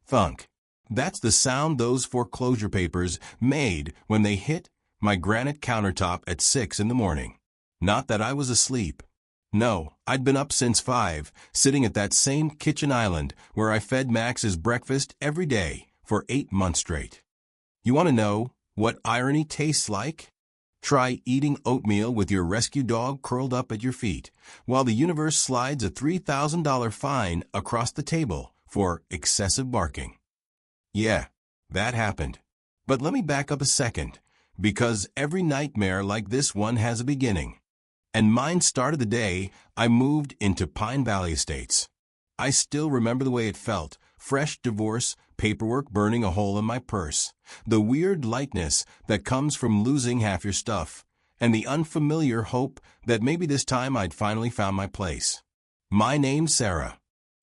Thunk. That's the sound those foreclosure papers made when they hit my granite countertop at 6 in the morning. Not that I was asleep. No, I'd been up since 5, sitting at that same kitchen island where I fed Max his breakfast every day for 8 months straight. You want to know what irony tastes like? Try eating oatmeal with your rescue dog curled up at your feet, while the universe slides a $3,000 fine across the table for excessive barking. Yeah, that happened. But let me back up a second, because every nightmare like this one has a beginning. And mine started the day I moved into Pine Valley Estates. I still remember the way it felt, fresh divorce, paperwork burning a hole in my purse, the weird lightness that comes from losing half your stuff, and the unfamiliar hope that maybe this time I'd finally found my place. My name's Sarah,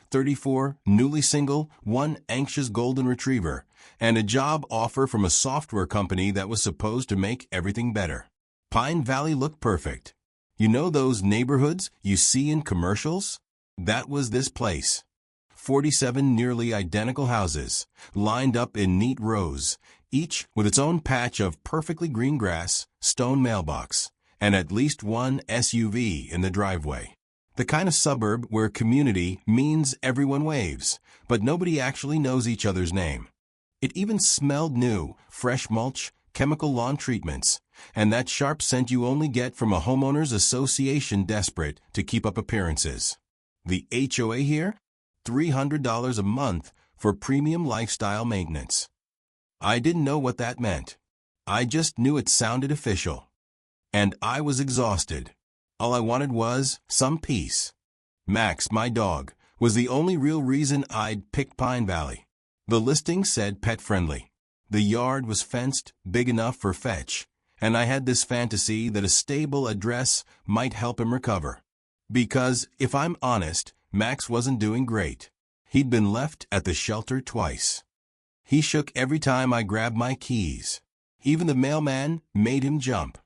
34, newly single, one anxious golden retriever, and a job offer from a software company that was supposed to make everything better. Pine Valley looked perfect. You know those neighborhoods you see in commercials? That was this place. 47 nearly identical houses, lined up in neat rows, each with its own patch of perfectly green grass, stone mailbox, and at least one SUV in the driveway. The kind of suburb where community means everyone waves, but nobody actually knows each other's name. It even smelled new, fresh mulch, chemical lawn treatments, and that sharp scent you only get from a homeowners association desperate to keep up appearances. The HOA here? $300 a month for premium lifestyle maintenance. I didn't know what that meant. I just knew it sounded official. And I was exhausted. All I wanted was some peace. Max, my dog, was the only real reason I'd picked Pine Valley. The listing said pet-friendly. The yard was fenced, big enough for fetch, and I had this fantasy that a stable address might help him recover. Because, if I'm honest, Max wasn't doing great. He'd been left at the shelter twice. He shook every time I grabbed my keys. Even the mailman made him jump.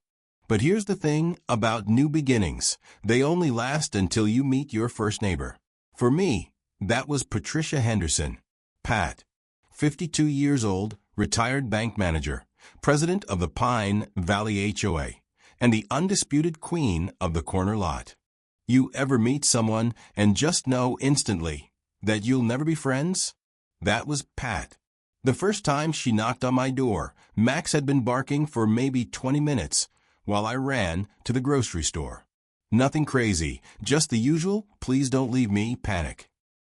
But here's the thing about new beginnings. They only last until you meet your first neighbor. For me, that was Patricia Henderson. Pat, 52 years old, retired bank manager, president of the Pine Valley HOA, and the undisputed queen of the corner lot. You ever meet someone and just know instantly that you'll never be friends? That was Pat. The first time she knocked on my door, Max had been barking for maybe 20 minutes while I ran to the grocery store. Nothing crazy, just the usual please don't leave me panic.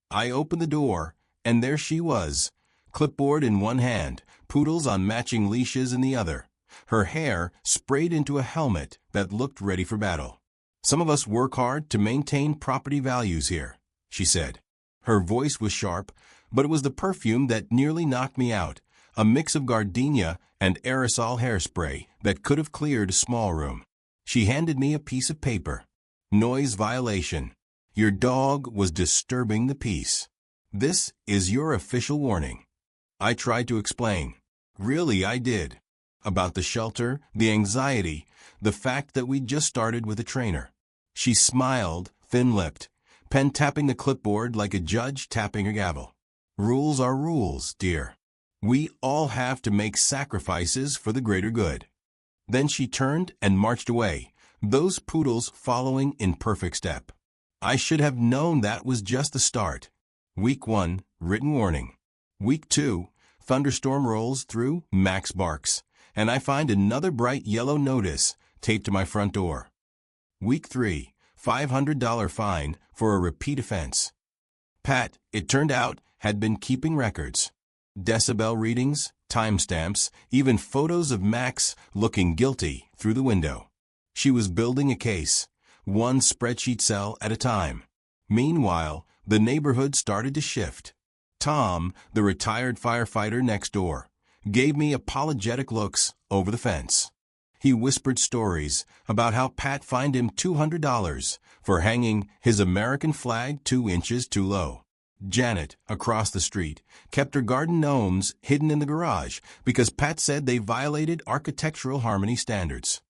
I opened the door, and there she was, clipboard in one hand, poodles on matching leashes in the other, her hair sprayed into a helmet that looked ready for battle. Some of us work hard to maintain property values here, she said. Her voice was sharp, but it was the perfume that nearly knocked me out, a mix of gardenia and aerosol hairspray that could have cleared a small room. She handed me a piece of paper. Noise violation. Your dog was disturbing the peace. This is your official warning. I tried to explain. Really, I did. About the shelter, the anxiety, the fact that we'd just started with a trainer. She smiled, thin-lipped, pen tapping the clipboard like a judge tapping a gavel. Rules are rules, dear. We all have to make sacrifices for the greater good. Then she turned and marched away, those poodles following in perfect step. I should have known that was just the start. Week 1, written warning. Week 2, thunderstorm rolls through, Max barks, and I find another bright yellow notice taped to my front door. Week 3, $500 fine for a repeat offense. Pat, it turned out, had been keeping records. Decibel readings, timestamps, even photos of Max looking guilty through the window. She was building a case, one spreadsheet cell at a time. Meanwhile, the neighborhood started to shift. Tom, the retired firefighter next door, gave me apologetic looks over the fence. He whispered stories about how Pat fined him $200 for hanging his American flag 2 inches too low. Janet, across the street, kept her garden gnomes hidden in the garage because Pat said they violated architectural harmony standards.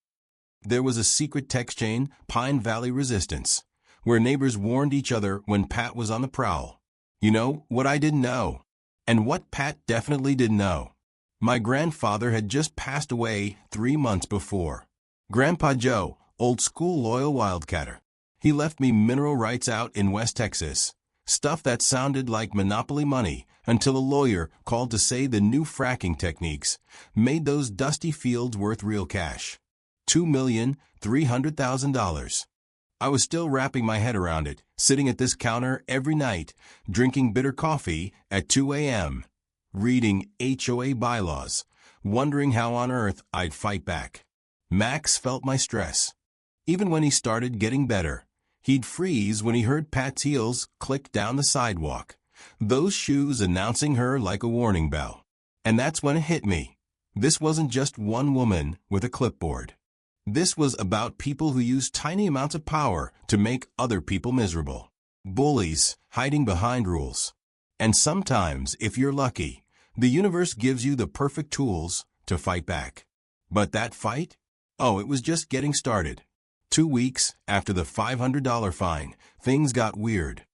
There was a secret text chain, Pine Valley Resistance, where neighbors warned each other when Pat was on the prowl. You know what I didn't know? And what Pat definitely didn't know, my grandfather had just passed away 3 months before. Grandpa Joe, old school loyal wildcatter. He left me mineral rights out in West Texas. Stuff that sounded like monopoly money until a lawyer called to say the new fracking techniques made those dusty fields worth real cash. $2,300,000. I was still wrapping my head around it, sitting at this counter every night, drinking bitter coffee at 2 a.m., reading HOA bylaws, wondering how on earth I'd fight back. Max felt my stress. Even when he started getting better, he'd freeze when he heard Pat's heels click down the sidewalk, those shoes announcing her like a warning bell. And that's when it hit me. This wasn't just one woman with a clipboard. This was about people who use tiny amounts of power to make other people miserable. Bullies hiding behind rules. And sometimes, if you're lucky, the universe gives you the perfect tools to fight back. But that fight? Oh, it was just getting started. 2 weeks after the $500 fine, things got weird.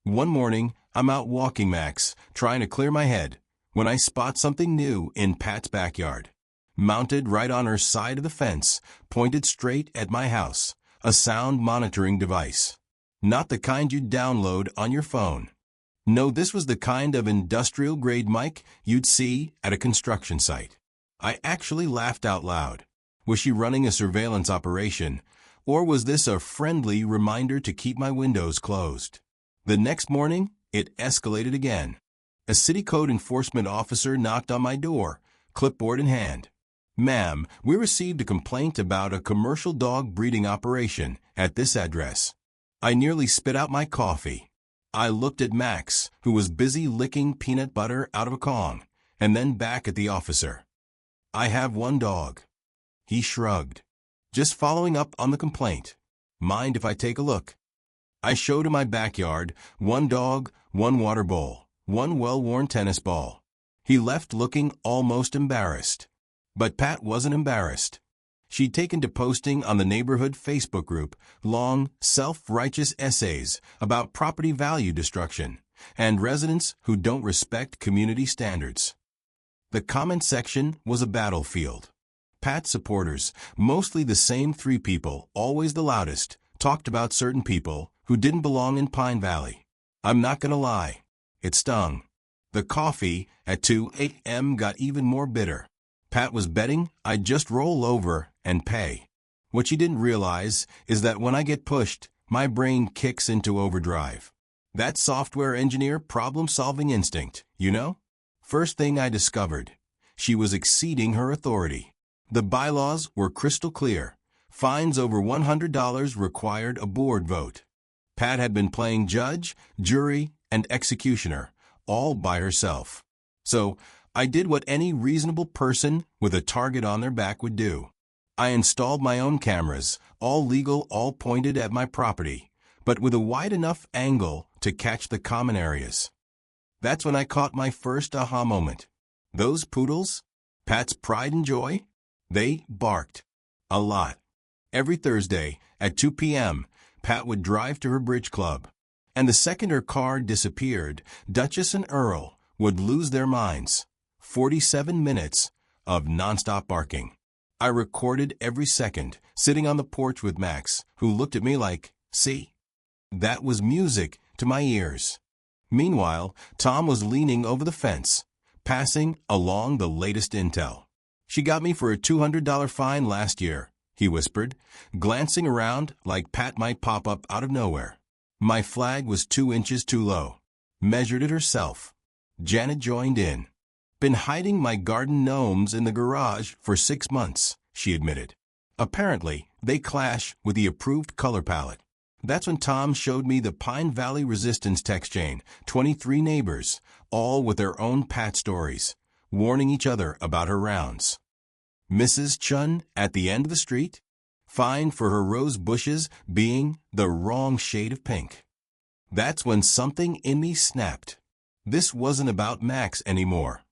One morning, I'm out walking Max, trying to clear my head, when I spot something new in Pat's backyard. Mounted right on her side of the fence, pointed straight at my house, a sound monitoring device. Not the kind you'd download on your phone. No, this was the kind of industrial-grade mic you'd see at a construction site. I actually laughed out loud. Was she running a surveillance operation, or was this a friendly reminder to keep my windows closed? The next morning, it escalated again. A city code enforcement officer knocked on my door, clipboard in hand. "Ma'am, we received a complaint about a commercial dog breeding operation at this address." I nearly spit out my coffee. I looked at Max, who was busy licking peanut butter out of a Kong, and then back at the officer. "I have one dog." He shrugged. "Just following up on the complaint. Mind if I take a look?" I showed him my backyard, one dog, one water bowl, one well-worn tennis ball. He left looking almost embarrassed. But Pat wasn't embarrassed. She'd taken to posting on the neighborhood Facebook group long, self-righteous essays about property value destruction and residents who don't respect community standards. The comment section was a battlefield. Pat supporters, mostly the same 3 people, always the loudest, talked about certain people who didn't belong in Pine Valley. I'm not gonna lie. It stung. The coffee at 2 a.m. got even more bitter. Pat was betting I'd just roll over and pay. What she didn't realize is that when I get pushed, my brain kicks into overdrive. That software engineer problem-solving instinct, you know? First thing I discovered, she was exceeding her authority. The bylaws were crystal clear. Fines over $100 required a board vote. Pat had been playing judge, jury, and executioner, all by herself. So, I did what any reasonable person with a target on their back would do. I installed my own cameras, all legal, all pointed at my property, but with a wide enough angle to catch the common areas. That's when I caught my first aha moment. Those poodles, Pat's pride and joy, they barked. A lot. Every Thursday, at 2 p.m., Pat would drive to her bridge club. And the second her car disappeared, Duchess and Earl would lose their minds. 47 minutes of nonstop barking. I recorded every second, sitting on the porch with Max, who looked at me like, "See?" That was music to my ears. Meanwhile, Tom was leaning over the fence, passing along the latest intel. "She got me for a $200 fine last year," he whispered, glancing around like Pat might pop up out of nowhere. My flag was 2 inches too low. Measured it herself. Janet joined in. "Been hiding my garden gnomes in the garage for 6 months," she admitted. Apparently, they clash with the approved color palette. That's when Tom showed me the Pine Valley Resistance text chain, 23 neighbors, all with their own Pat stories, warning each other about her rounds. Mrs. Chun at the end of the street, fined for her rose bushes being the wrong shade of pink. That's when something in me snapped. This wasn't about Max anymore.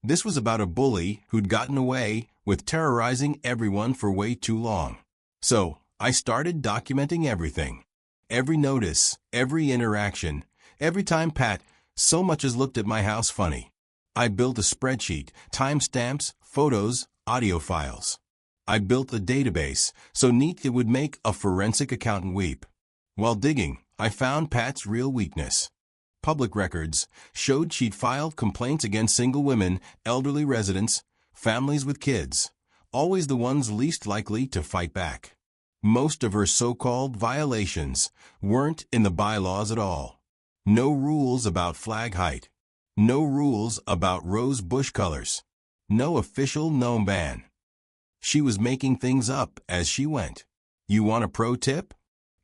This was about a bully who'd gotten away with terrorizing everyone for way too long. So, I started documenting everything. Every notice, every interaction, every time Pat so much as looked at my house funny. I built a spreadsheet, timestamps, photos, audio files. I built a database so neat it would make a forensic accountant weep. While digging, I found Pat's real weakness. Public records showed she'd filed complaints against single women, elderly residents, families with kids, always the ones least likely to fight back. Most of her so-called violations weren't in the bylaws at all. No rules about flag height. No rules about rose bush colors. No official gnome ban. She was making things up as she went. You want a pro tip?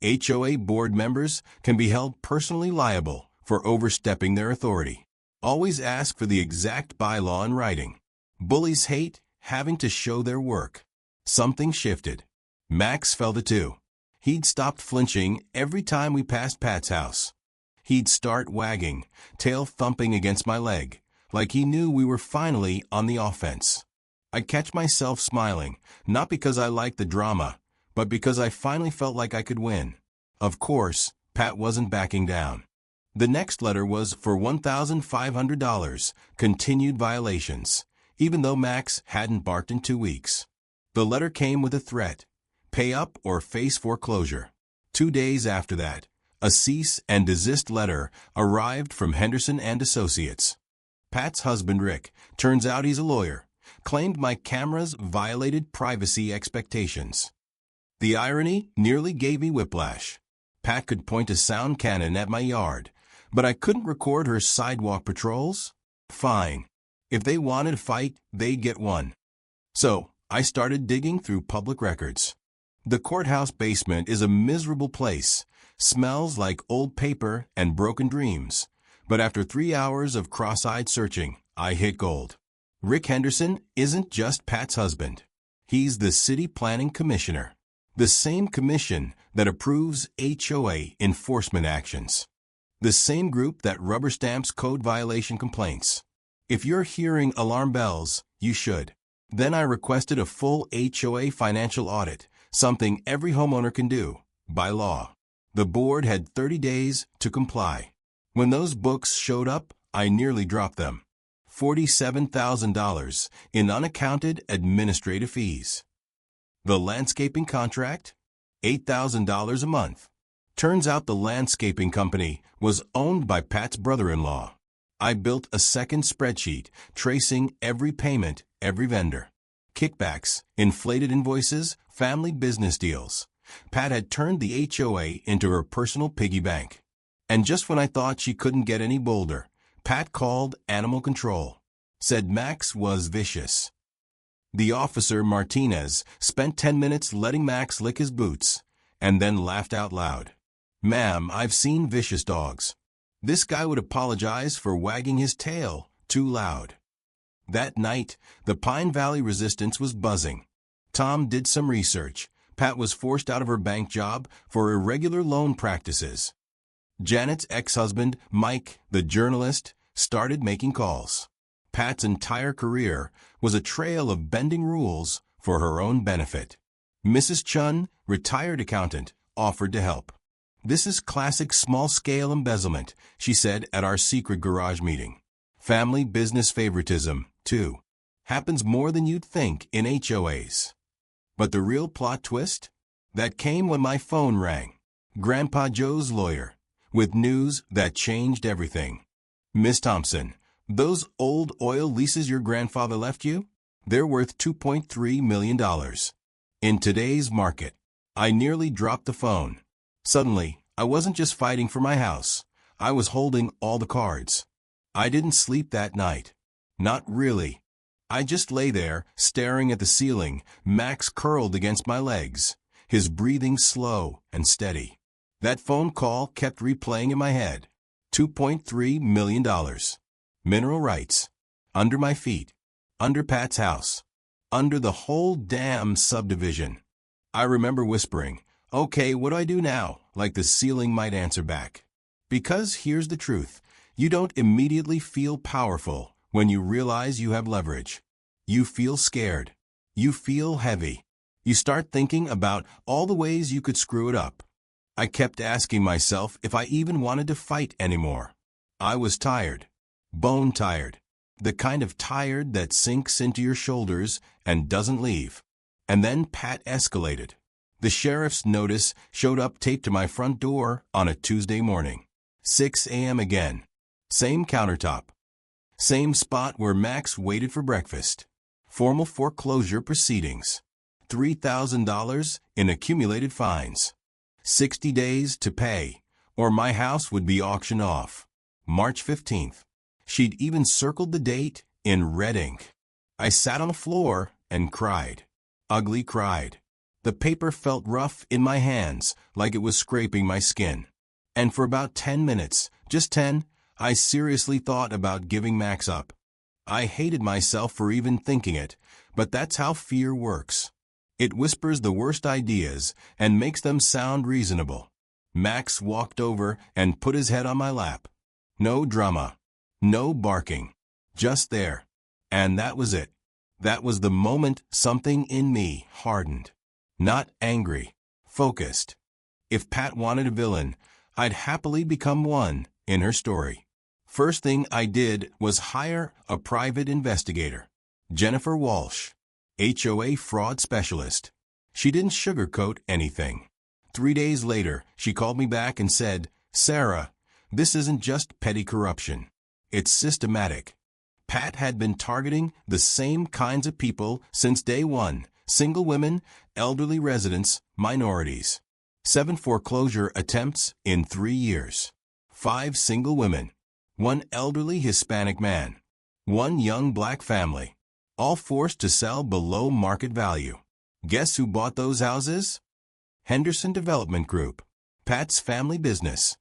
HOA board members can be held personally liable for overstepping their authority. Always ask for the exact bylaw in writing. Bullies hate having to show their work. Something shifted. Max felt it too. He'd stopped flinching every time we passed Pat's house. He'd start wagging, tail thumping against my leg, like he knew we were finally on the offense. I'd catch myself smiling, not because I liked the drama, but because I finally felt like I could win. Of course, Pat wasn't backing down. The next letter was for $1,500, continued violations, even though Max hadn't barked in 2 weeks. The letter came with a threat: pay up or face foreclosure. 2 days after that, a cease and desist letter arrived from Henderson and Associates. Pat's husband, Rick, turns out he's a lawyer, claimed my cameras violated privacy expectations. The irony nearly gave me whiplash. Pat could point a sound cannon at my yard, but I couldn't record her sidewalk patrols? Fine. If they wanted a fight, they'd get one. So, I started digging through public records. The courthouse basement is a miserable place, smells like old paper and broken dreams. But after 3 hours of cross-eyed searching, I hit gold. Rick Henderson isn't just Pat's husband. He's the city planning commissioner, the same commission that approves HOA enforcement actions, the same group that rubber stamps code violation complaints. If you're hearing alarm bells, you should. Then I requested a full HOA financial audit, something every homeowner can do, by law. The board had 30 days to comply. When those books showed up, I nearly dropped them. $47,000 in unaccounted administrative fees. The landscaping contract? $8,000 a month. Turns out the landscaping company was owned by Pat's brother-in-law. I built a second spreadsheet tracing every payment, every vendor. Kickbacks, inflated invoices, family business deals. Pat had turned the HOA into her personal piggy bank. And just when I thought she couldn't get any bolder, Pat called animal control. Said Max was vicious. The officer, Martinez, spent 10 minutes letting Max lick his boots, and then laughed out loud. "Ma'am, I've seen vicious dogs. This guy would apologize for wagging his tail too loud." That night, the Pine Valley resistance was buzzing. Tom did some research. Pat was forced out of her bank job for irregular loan practices. Janet's ex-husband, Mike, the journalist, started making calls. Pat's entire career was a trail of bending rules for her own benefit. Mrs. Chun, retired accountant, offered to help. "This is classic small-scale embezzlement," she said at our secret garage meeting. "Family business favoritism, too. Happens more than you'd think in HOAs." But the real plot twist? That came when my phone rang. Grandpa Joe's lawyer, with news that changed everything. "Miss Thompson, those old oil leases your grandfather left you? They're worth $2.3 million. In today's market." I nearly dropped the phone. Suddenly, I wasn't just fighting for my house. I was holding all the cards. I didn't sleep that night. Not really. I just lay there, staring at the ceiling, Max curled against my legs, his breathing slow and steady. That phone call kept replaying in my head. $2.3 million. Mineral rights. Under my feet. Under Pat's house. Under the whole damn subdivision. I remember whispering, "Okay, what do I do now?" like the ceiling might answer back. Because here's the truth. You don't immediately feel powerful when you realize you have leverage. You feel scared. You feel heavy. You start thinking about all the ways you could screw it up. I kept asking myself if I even wanted to fight anymore. I was tired. Bone tired. The kind of tired that sinks into your shoulders and doesn't leave. And then Pat escalated. The sheriff's notice showed up taped to my front door on a Tuesday morning. 6 a.m. again. Same countertop. Same spot where Max waited for breakfast. Formal foreclosure proceedings. $3,000 in accumulated fines. 60 days to pay, or my house would be auctioned off. March 15th. She'd even circled the date in red ink. I sat on the floor and cried. Ugly cried. The paper felt rough in my hands, like it was scraping my skin. And for about 10 minutes, just 10, I seriously thought about giving Max up. I hated myself for even thinking it, but that's how fear works. It whispers the worst ideas and makes them sound reasonable. Max walked over and put his head on my lap. No drama. No barking. Just there. And that was it. That was the moment something in me hardened. Not angry. Focused. If Pat wanted a villain, I'd happily become one in her story. First thing I did was hire a private investigator. Jennifer Walsh. HOA fraud specialist. She didn't sugarcoat anything. 3 days later, she called me back and said, "Sarah, this isn't just petty corruption. It's systematic." Pat had been targeting the same kinds of people since day one: single women, elderly residents, minorities. 7 foreclosure attempts in 3 years. 5 single women. 1 elderly Hispanic man. 1 young black family. All forced to sell below market value. Guess who bought those houses? Henderson Development Group. Pat's family business.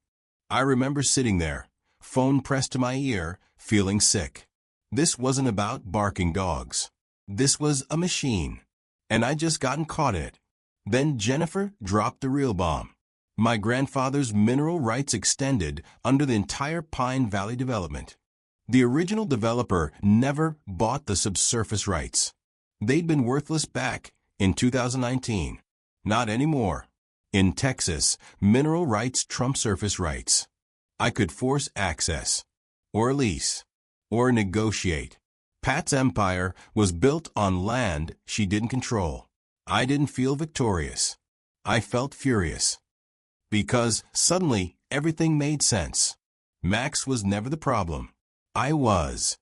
I remember sitting there, phone pressed to my ear, feeling sick. This wasn't about barking dogs. This was a machine. And I'd just gotten caught in it. Then Jennifer dropped the real bomb. My grandfather's mineral rights extended under the entire Pine Valley development. The original developer never bought the subsurface rights. They'd been worthless back in 2019. Not anymore. In Texas, mineral rights trump surface rights. I could force access, or lease, or negotiate. Pat's empire was built on land she didn't control. I didn't feel victorious. I felt furious. Because suddenly everything made sense. Max was never the problem. I was.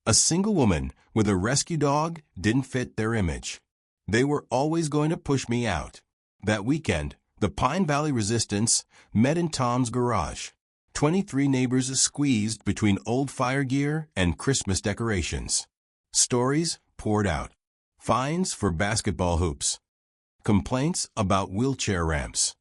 A single woman with a rescue dog didn't fit their image. They were always going to push me out. That weekend, the Pine Valley resistance met in Tom's garage. 23 neighbors squeezed between old fire gear and Christmas decorations. Stories poured out. Fines for basketball hoops. Complaints about wheelchair ramps.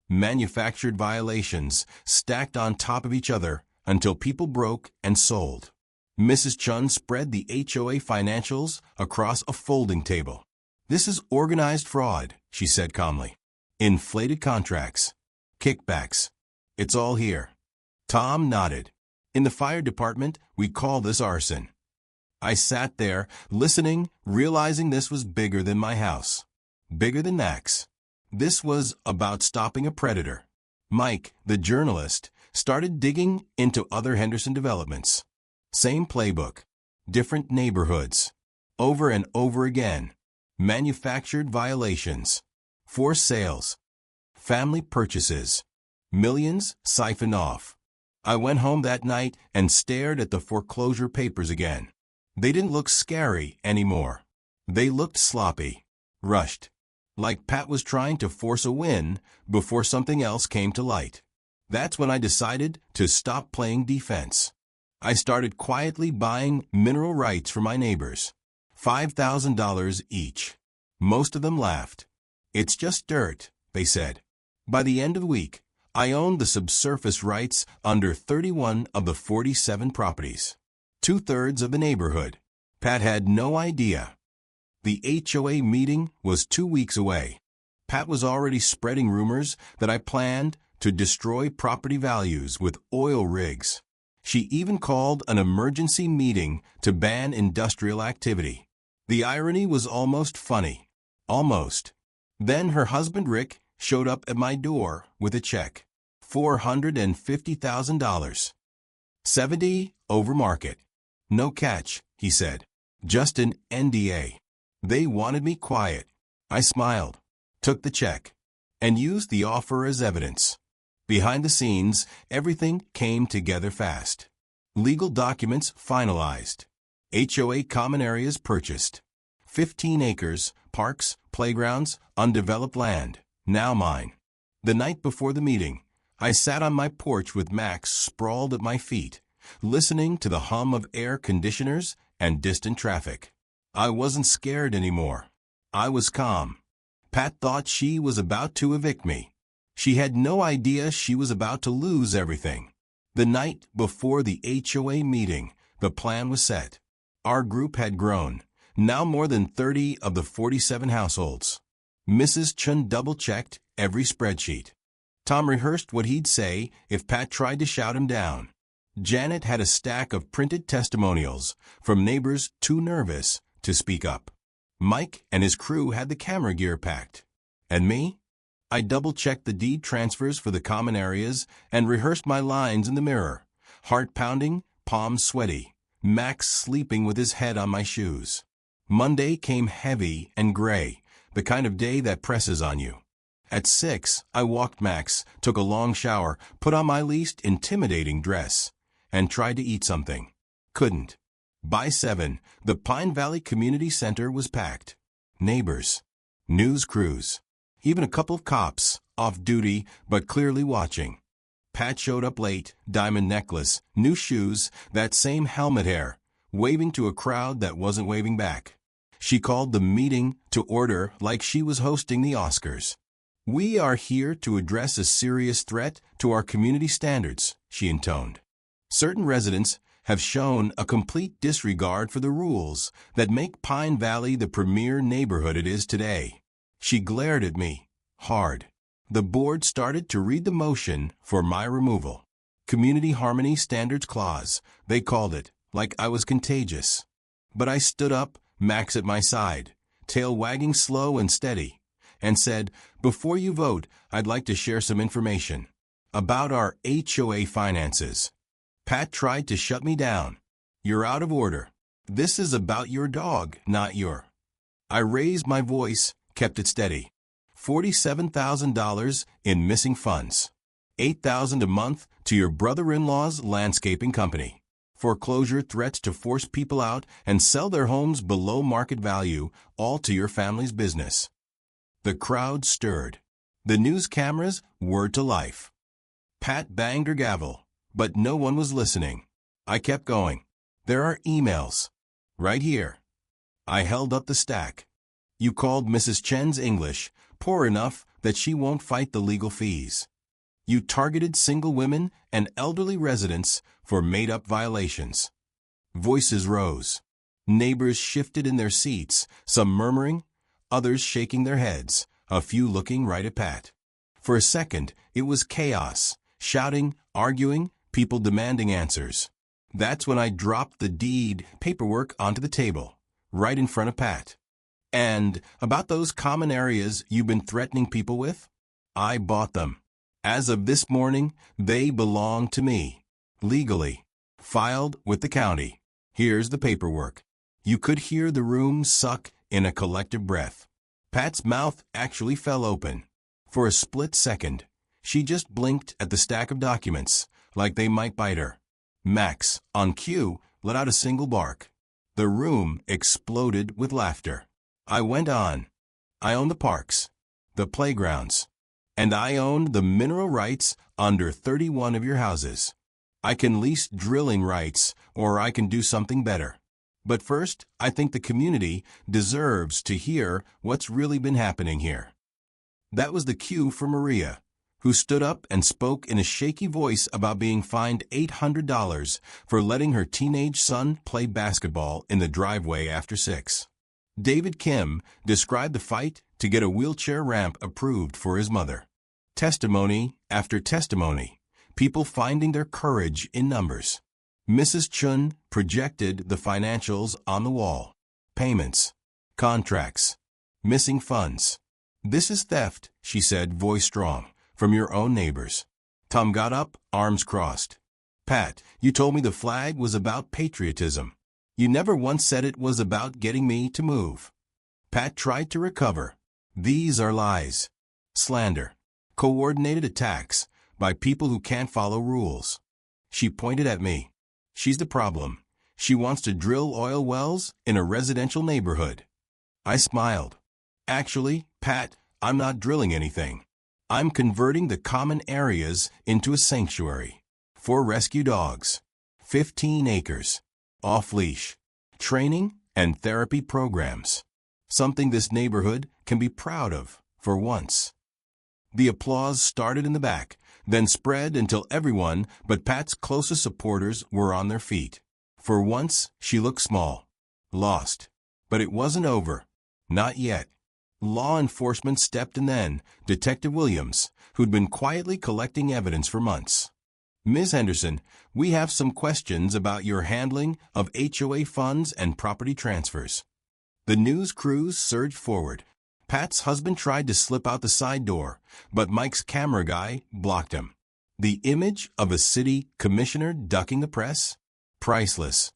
Manufactured violations stacked on top of each other until people broke and sold. Mrs. Chun spread the HOA financials across a folding table. "This is organized fraud," she said calmly. "Inflated contracts. Kickbacks. It's all here." Tom nodded. "In the fire department, we call this arson." I sat there, listening, realizing this was bigger than my house. Bigger than Max. This was about stopping a predator. Mike, the journalist, started digging into other Henderson developments. Same playbook. Different neighborhoods. Over and over again. Manufactured violations. Forced sales. Family purchases. Millions siphoned off. I went home that night and stared at the foreclosure papers again. They didn't look scary anymore. They looked sloppy. Rushed. Like Pat was trying to force a win before something else came to light. That's when I decided to stop playing defense. I started quietly buying mineral rights for my neighbors. $5,000 each. Most of them laughed. "It's just dirt," they said. By the end of the week, I owned the subsurface rights under 31 of the 47 properties. 2/3 of the neighborhood. Pat had no idea. The HOA meeting was 2 weeks away. Pat was already spreading rumors that I planned to destroy property values with oil rigs. She even called an emergency meeting to ban industrial activity. The irony was almost funny. Almost. Then her husband Rick showed up at my door with a check. $450,000. 70 over market. No catch. he said. Just an NDA. They wanted me quiet. I smiled, took the check, and used the offer as evidence. Behind the scenes, everything came together fast. Legal documents finalized. HOA common areas purchased. 15 acres, parks, playgrounds, undeveloped land, now mine. The night before the meeting, I sat on my porch with Max sprawled at my feet, listening to the hum of air conditioners and distant traffic. I wasn't scared anymore. I was calm. Pat thought she was about to evict me. She had no idea she was about to lose everything. The night before the HOA meeting, the plan was set. Our group had grown, now more than 30 of the 47 households. Mrs. Chun double-checked every spreadsheet. Tom rehearsed what he'd say if Pat tried to shout him down. Janet had a stack of printed testimonials from neighbors too nervous to speak up. Mike and his crew had the camera gear packed. And me? I double-checked the deed transfers for the common areas and rehearsed my lines in the mirror, heart pounding, palms sweaty, Max sleeping with his head on my shoes. Monday came heavy and gray, the kind of day that presses on you. At 6, I walked Max, took a long shower, put on my least intimidating dress, and tried to eat something. Couldn't. By 7, the Pine Valley Community Center was packed. Neighbors, news crews, even a couple of cops, off duty but clearly watching. Pat showed up late, diamond necklace, new shoes, that same helmet hair, waving to a crowd that wasn't waving back. She called the meeting to order like she was hosting the Oscars. "We are here to address a serious threat to our community standards," she intoned. "Certain residents have shown a complete disregard for the rules that make Pine Valley the premier neighborhood it is today." She glared at me, hard. The board started to read the motion for my removal. Community Harmony Standards Clause, they called it, like I was contagious. But I stood up, Max at my side, tail wagging slow and steady, and said, "Before you vote, I'd like to share some information about our HOA finances." Pat tried to shut me down. "You're out of order. This is about your dog, not your." I raised my voice, kept it steady. $47,000 in missing funds. $8,000 a month to your brother-in-law's landscaping company. Foreclosure threats to force people out and sell their homes below market value, all to your family's business. The crowd stirred. The news cameras whirred to life. Pat banged her gavel, but no one was listening. I kept going. "There are emails. Right here." I held up the stack. "You called Mrs. Chen's English poor enough that she won't fight the legal fees. You targeted single women and elderly residents for made-up violations." Voices rose. Neighbors shifted in their seats, some murmuring, others shaking their heads, a few looking right at Pat. For a second, it was chaos, shouting, arguing, people demanding answers. That's when I dropped the deed paperwork onto the table, right in front of Pat. "And about those common areas you've been threatening people with? I bought them. As of this morning, they belong to me. Legally. Filed with the county. Here's the paperwork." You could hear the room suck in a collective breath. Pat's mouth actually fell open. For a split second, she just blinked at the stack of documents, like they might bite her. Max, on cue, let out a single bark. The room exploded with laughter. I went on. "I own the parks, the playgrounds, and I own the mineral rights under 31 of your houses. I can lease drilling rights, or I can do something better. But first, I think the community deserves to hear what's really been happening here." That was the cue for Maria, who stood up and spoke in a shaky voice about being fined $800 for letting her teenage son play basketball in the driveway after 6. David Kim described the fight to get a wheelchair ramp approved for his mother. Testimony after testimony, people finding their courage in numbers. Mrs. Chun projected the financials on the wall. Payments, contracts, missing funds. "This is theft," she said, voice strong, "from your own neighbors." Tom got up, arms crossed. "Pat, you told me the flag was about patriotism. You never once said it was about getting me to move. Pat tried to recover. These are lies. Slander. Coordinated attacks by people who can't follow rules. She pointed at me. She's the problem. She wants to drill oil wells in a residential neighborhood. I smiled. Actually, Pat, I'm not drilling anything. I'm converting the common areas into a sanctuary. For rescue dogs. 15 acres. Off-leash. Training and therapy programs. Something this neighborhood can be proud of, for once. The applause started in the back, then spread until everyone but Pat's closest supporters were on their feet. For once, she looked small. Lost. But it wasn't over. Not yet. Law enforcement stepped in then, Detective Williams, who'd been quietly collecting evidence for months. Ms. Henderson, we have some questions about your handling of HOA funds and property transfers. The news crews surged forward. Pat's husband tried to slip out the side door, but Mike's camera guy blocked him. The image of a city commissioner ducking the press? Priceless.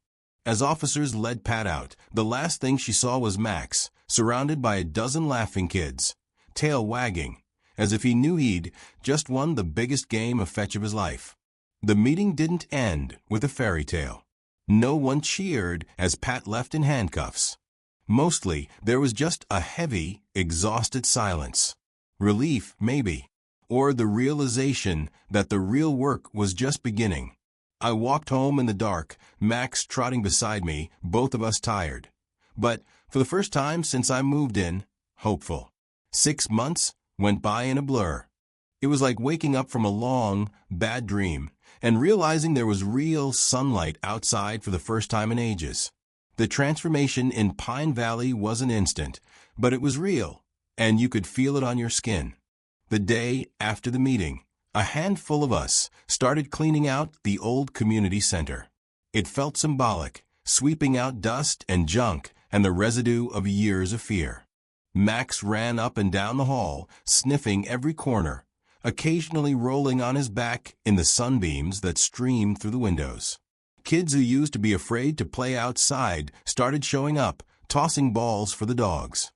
As officers led Pat out, the last thing she saw was Max, surrounded by a dozen laughing kids, tail wagging, as if he knew he'd just won the biggest game of fetch of his life. The meeting didn't end with a fairy tale. No one cheered as Pat left in handcuffs. Mostly, there was just a heavy, exhausted silence. Relief, maybe. Or the realization that the real work was just beginning. I walked home in the dark, Max trotting beside me, both of us tired. But, for the first time since I moved in, hopeful. 6 months went by in a blur. It was like waking up from a long, bad dream and realizing there was real sunlight outside for the first time in ages. The transformation in Pine Valley wasn't instant, but it was real, and you could feel it on your skin. The day after the meeting, a handful of us started cleaning out the old community center. It felt symbolic, sweeping out dust and junk and the residue of years of fear. Max ran up and down the hall, sniffing every corner, occasionally rolling on his back in the sunbeams that streamed through the windows. Kids who used to be afraid to play outside started showing up, tossing balls for the dogs.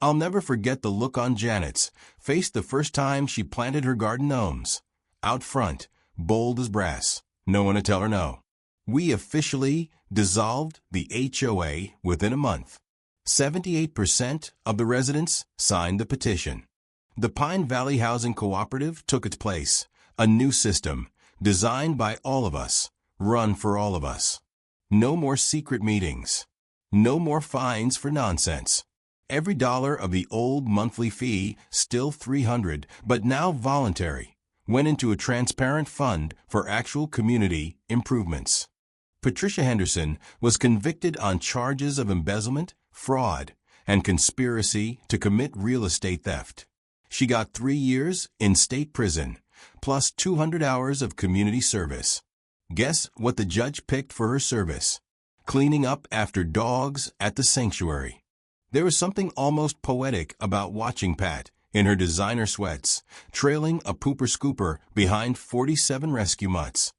I'll never forget the look on Janet's face the first time she planted her garden gnomes. Out front, bold as brass, no one to tell her no. We officially dissolved the HOA within a month. 78% of the residents signed the petition. The Pine Valley Housing Cooperative took its place, a new system, designed by all of us, run for all of us. No more secret meetings. No more fines for nonsense. Every dollar of the old monthly fee, still $300, but now voluntary, went into a transparent fund for actual community improvements. Patricia Henderson was convicted on charges of embezzlement, fraud, and conspiracy to commit real estate theft. She got 3 years in state prison, plus 200 hours of community service. Guess what the judge picked for her service? Cleaning up after dogs at the sanctuary. There was something almost poetic about watching Pat, in her designer sweats, trailing a pooper scooper behind 47 rescue mutts.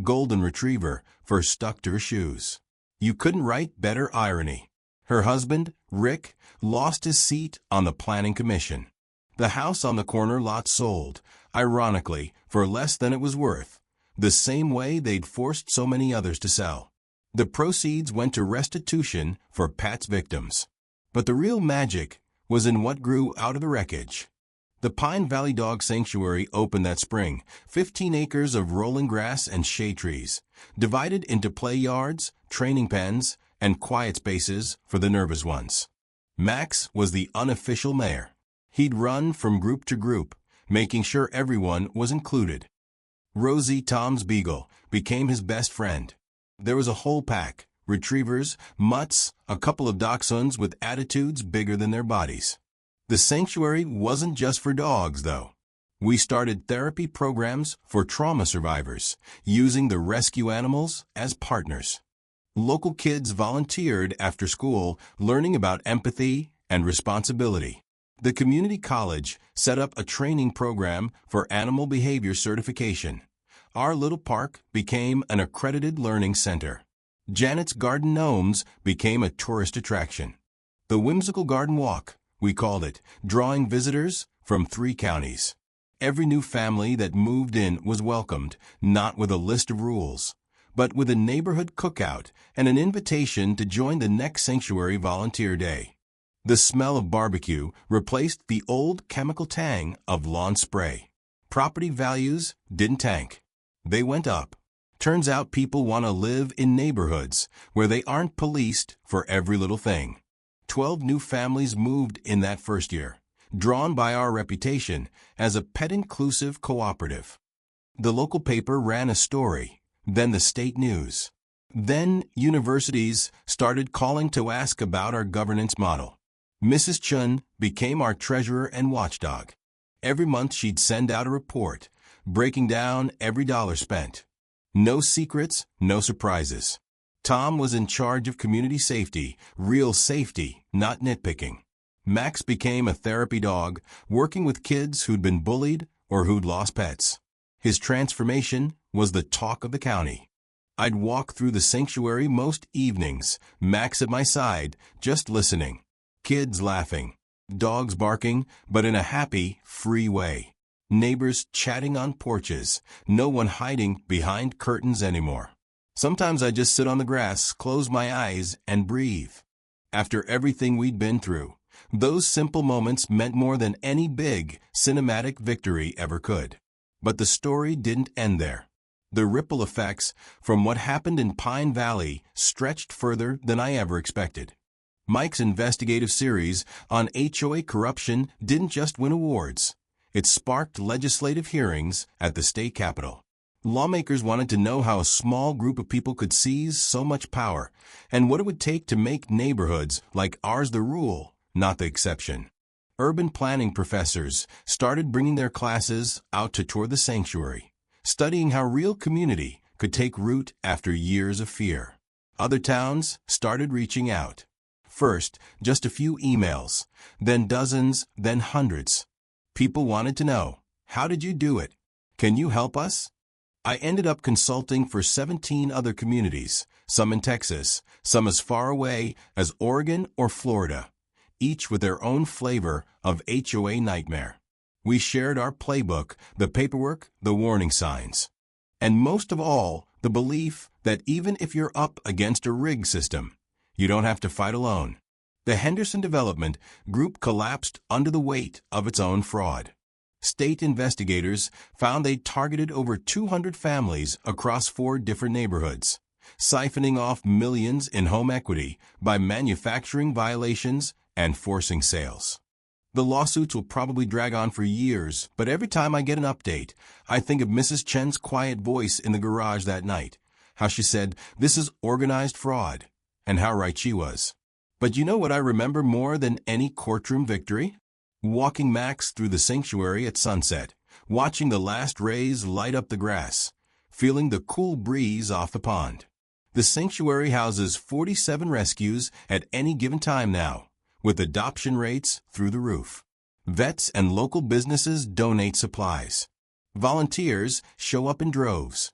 Golden retriever first stuck to her shoes. You couldn't write better irony. Her husband, Rick, lost his seat on the planning commission. The house on the corner lot sold, ironically, for less than it was worth, the same way they'd forced so many others to sell. The proceeds went to restitution for Pat's victims. But the real magic was in what grew out of the wreckage. The Pine Valley Dog Sanctuary opened that spring, 15 acres of rolling grass and shade trees, divided into play yards, training pens, and quiet spaces for the nervous ones. Max was the unofficial mayor. He'd run from group to group, making sure everyone was included. Rosie, Tom's beagle, became his best friend. There was a whole pack, retrievers, mutts, a couple of dachshunds with attitudes bigger than their bodies. The sanctuary wasn't just for dogs, though. We started therapy programs for trauma survivors, using the rescue animals as partners. Local kids volunteered after school, learning about empathy and responsibility. The community college set up a training program for animal behavior certification. Our little park became an accredited learning center. Janet's garden gnomes became a tourist attraction. The whimsical garden walk, we called it, drawing visitors from 3 counties. Every new family that moved in was welcomed, not with a list of rules, but with a neighborhood cookout and an invitation to join the next Sanctuary Volunteer Day. The smell of barbecue replaced the old chemical tang of lawn spray. Property values didn't tank. They went up. Turns out people want to live in neighborhoods where they aren't policed for every little thing. 12 new families moved in that first year, drawn by our reputation as a pet-inclusive cooperative. The local paper ran a story, then the state news. Then universities started calling to ask about our governance model. Mrs. Chun became our treasurer and watchdog. Every month she'd send out a report, breaking down every dollar spent. No secrets, no surprises. Tom was in charge of community safety, real safety, not nitpicking. Max became a therapy dog, working with kids who'd been bullied or who'd lost pets. His transformation was the talk of the county. I'd walk through the sanctuary most evenings, Max at my side, just listening. Kids laughing, dogs barking, but in a happy, free way. Neighbors chatting on porches, no one hiding behind curtains anymore. Sometimes I just sit on the grass, close my eyes, and breathe. After everything we'd been through, those simple moments meant more than any big, cinematic victory ever could. But the story didn't end there. The ripple effects from what happened in Pine Valley stretched further than I ever expected. Mike's investigative series on HOA corruption didn't just win awards. It sparked legislative hearings at the state capitol. Lawmakers wanted to know how a small group of people could seize so much power and what it would take to make neighborhoods like ours the rule, not the exception. Urban planning professors started bringing their classes out to tour the sanctuary, studying how real community could take root after years of fear. Other towns started reaching out. First, just a few emails, then dozens, then hundreds. People wanted to know, how did you do it? Can you help us? I ended up consulting for 17 other communities, some in Texas, some as far away as Oregon or Florida, each with their own flavor of HOA nightmare. We shared our playbook, the paperwork, the warning signs. And most of all, the belief that even if you're up against a rig system, you don't have to fight alone. The Henderson Development Group collapsed under the weight of its own fraud. State investigators found they targeted over 200 families across 4 different neighborhoods, siphoning off millions in home equity by manufacturing violations and forcing sales. The lawsuits will probably drag on for years, but every time I get an update, I think of Mrs. Chen's quiet voice in the garage that night, how she said, "This is organized fraud," and how right she was. But you know what I remember more than any courtroom victory? Walking Max through the sanctuary at sunset, watching the last rays light up the grass, feeling the cool breeze off the pond. The sanctuary houses 47 rescues at any given time now, with adoption rates through the roof. Vets and local businesses donate supplies. Volunteers show up in droves.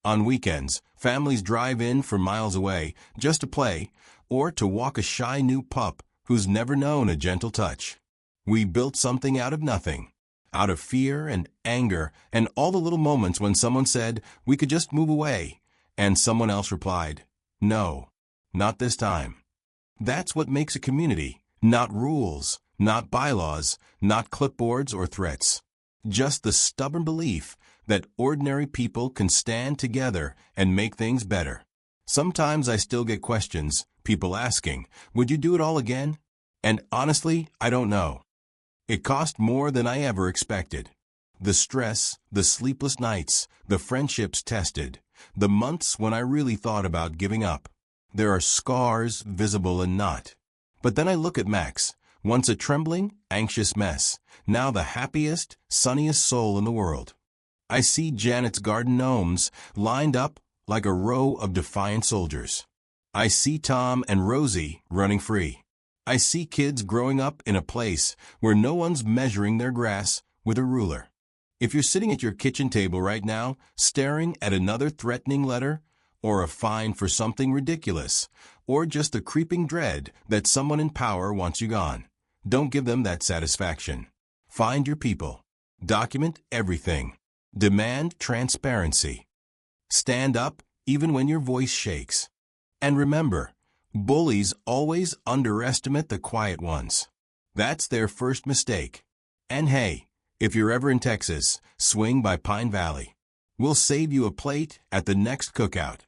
On weekends, families drive in from miles away just to play or to walk a shy new pup who's never known a gentle touch. We built something out of nothing, out of fear and anger and all the little moments when someone said we could just move away, and someone else replied, "No, not this time." That's what makes a community, not rules, not bylaws, not clipboards or threats. Just the stubborn belief that ordinary people can stand together and make things better. Sometimes I still get questions, people asking, "Would you do it all again?" And honestly, I don't know. It cost more than I ever expected. The stress, the sleepless nights, the friendships tested, the months when I really thought about giving up. There are scars, visible and not. But then I look at Max, once a trembling, anxious mess, now the happiest, sunniest soul in the world. I see Janet's garden gnomes lined up like a row of defiant soldiers. I see Tom and Rosie running free. I see kids growing up in a place where no one's measuring their grass with a ruler. If you're sitting at your kitchen table right now, staring at another threatening letter, or a fine for something ridiculous, or just a creeping dread that someone in power wants you gone. Don't give them that satisfaction. Find your people. Document everything. Demand transparency. Stand up even when your voice shakes. And remember, bullies always underestimate the quiet ones. That's their first mistake. And hey, if you're ever in Texas, swing by Pine Valley. We'll save you a plate at the next cookout.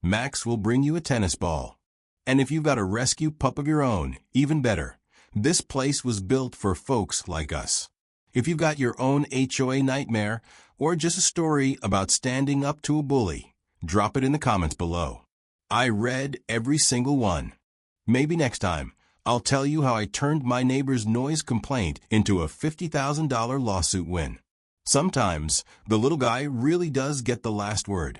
Max will bring you a tennis ball. And if you've got a rescue pup of your own, even better. This place was built for folks like us. If you've got your own HOA nightmare, or just a story about standing up to a bully, drop it in the comments below. I read every single one. Maybe next time, I'll tell you how I turned my neighbor's noise complaint into a $50,000 lawsuit win. Sometimes, the little guy really does get the last word.